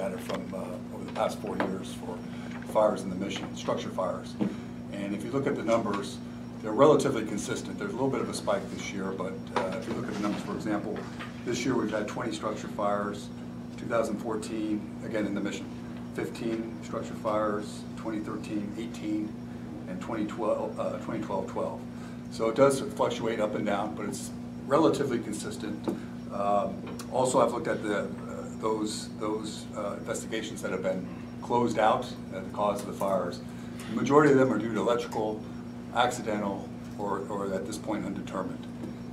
data from over the past 4 years for fires in the mission, structure fires. And if you look at the numbers, they're relatively consistent. There's a little bit of a spike this year, but if you look at the numbers, for example, this year we've had 20 structure fires, 2014, again in the mission, 15 structure fires, 2013, 18, and 2012, 12. So it does fluctuate up and down, but it's relatively consistent. Also, I've looked at those investigations that have been closed out at the cause of the fires. The majority of them are due to electrical, accidental, or at this point undetermined.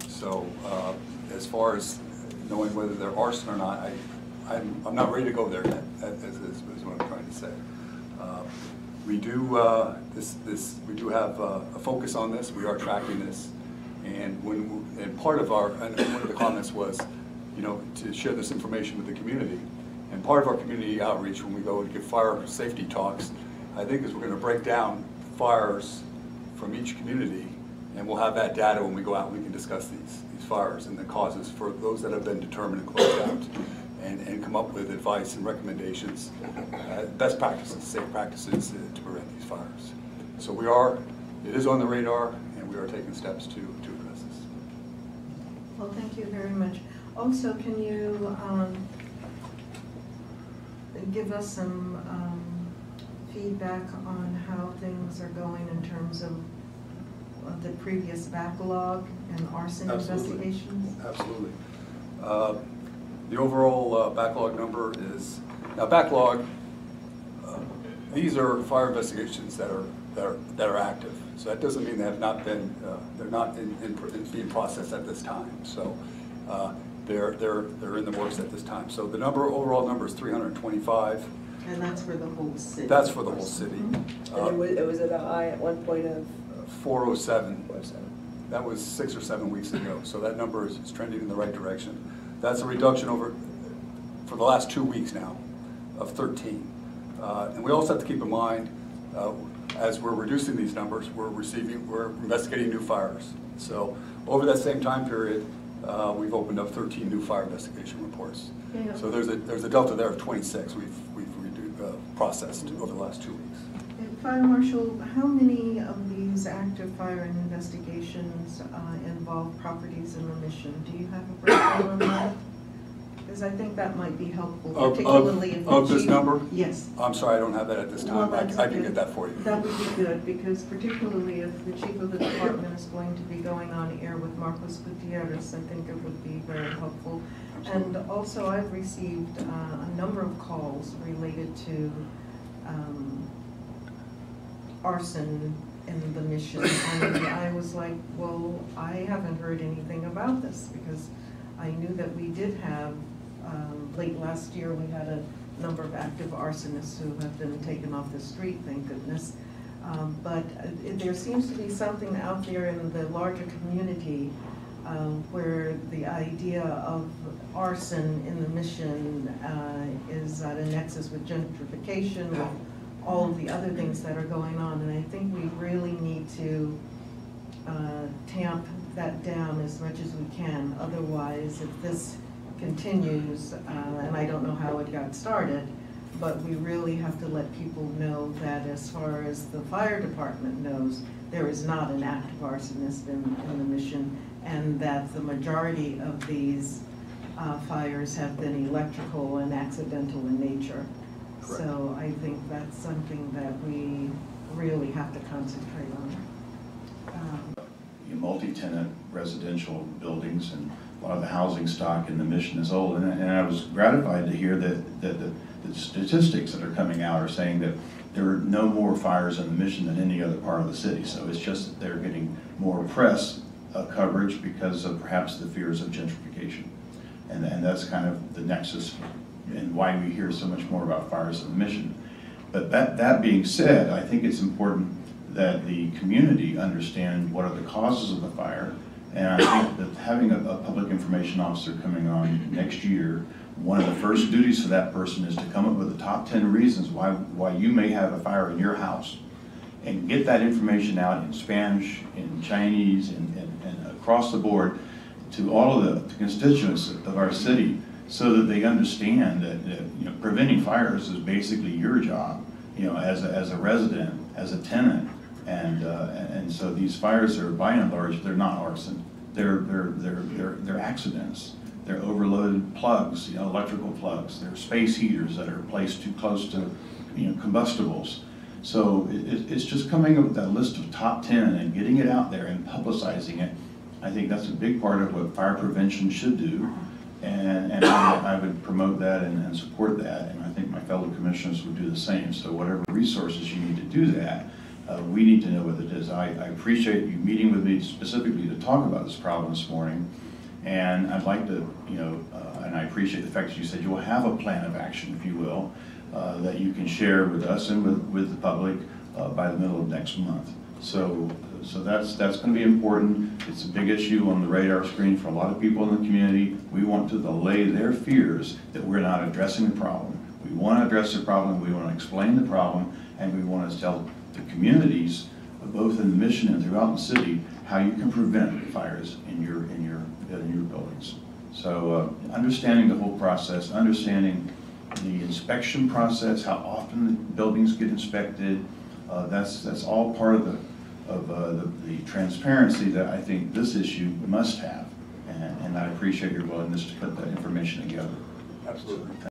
So as far as knowing whether they're arson or not, I'm not ready to go there yet, is what I'm trying to say. We do we do have a focus on this. We are tracking this, and part of our one of the comments was, to share this information with the community. And part of our community outreach when we go and give fire safety talks, I think, is we're going to break down fires from each community, and we'll have that data when we go out and we can discuss these fires and the causes for those that have been determined and closed out, and come up with advice and recommendations, best practices, safe practices to prevent these fires. So it is on the radar, and we are taking steps to address this. Well, thank you very much. Also, can you give us some feedback on how things are going in terms of the previous backlog and arson investigations? Absolutely. The overall backlog number is, now backlog, these are fire investigations that are active. So that doesn't mean they have not been, they're not being processed at this time. So they're in the works at this time. So the overall number is 325. And that's for the whole city? That's for the whole city. And it was at a high at one point of 407. That was 6 or 7 weeks ago. So that number is trending in the right direction. That's a reduction for the last 2 weeks now of 13. And we also have to keep in mind, as we're reducing these numbers, we're investigating new fires. So over that same time period, we've opened up 13 new fire investigation reports. Yeah. So there's a delta there of 26 we've processed over the last 2 weeks. And Fire Marshal, how many of these active fire investigations involve properties in the mission? Do you have a breakdown on that? Because I think that might be helpful, particularly if of this number? Yes. I'm sorry, I don't have that at this time. Well, I can get that for you. That would be good, because particularly if the chief of the department is going to be going on air with Marcos Gutierrez, I think it would be very helpful. Absolutely. And also, I've received a number of calls related to arson in the mission, and I was like, well, I haven't heard anything about this, because I knew that we did have, late last year, we had a number of active arsonists who have been taken off the street, thank goodness. But there seems to be something out there in the larger community where the idea of arson in the mission is at a nexus with gentrification, with all of the other things that are going on. And I think we really need to tamp that down as much as we can. Otherwise, if this continues, and I don't know how it got started, but we really have to let people know that as far as the fire department knows, there is not an active arsonist in the mission, and that the majority of these fires have been electrical and accidental in nature. Correct. So I think that's something that we really have to concentrate on. Multi-tenant residential buildings, and a lot of the housing stock in the mission is old. And I was gratified to hear that the statistics that are coming out are saying that there are no more fires in the mission than any other part of the city. So it's just that they're getting more press coverage because of perhaps the fears of gentrification. And that's kind of the nexus and why we hear so much more about fires in the mission. But that being said, I think it's important that the community understand what are the causes of the fire. And I think that having a public information officer coming on next year, one of the first duties for that person is to come up with the top 10 reasons why you may have a fire in your house, and get that information out in Spanish, in Chinese, and across the board to all of the constituents of our city, so that they understand that, you know, preventing fires is basically your job, you know, as a resident, as a tenant. And so these fires are, by and large, they're not arson. They're accidents. They're overloaded plugs, you know, electrical plugs. They're space heaters that are placed too close to, you know, combustibles. So it's just coming up with that list of top 10 and getting it out there and publicizing it. I think that's a big part of what fire prevention should do. And I would promote that and support that. And I think my fellow commissioners would do the same. So whatever resources you need to do that, we need to know what it is. I appreciate you meeting with me specifically to talk about this problem this morning. And I'd like to, you know, and I appreciate the fact that you said you will have a plan of action, if you will, that you can share with us and with the public by the middle of next month. So that's going to be important. It's a big issue on the radar screen for a lot of people in the community. We want to allay their fears that we're not addressing the problem. We want to address the problem, we want to explain the problem, and we want to tell the communities, both in the mission and throughout the city, how you can prevent fires in your buildings. So understanding the whole process, understanding the inspection process, how often the buildings get inspected, that's all part of the transparency that I think this issue must have. And I appreciate your willingness to put that information together. Absolutely.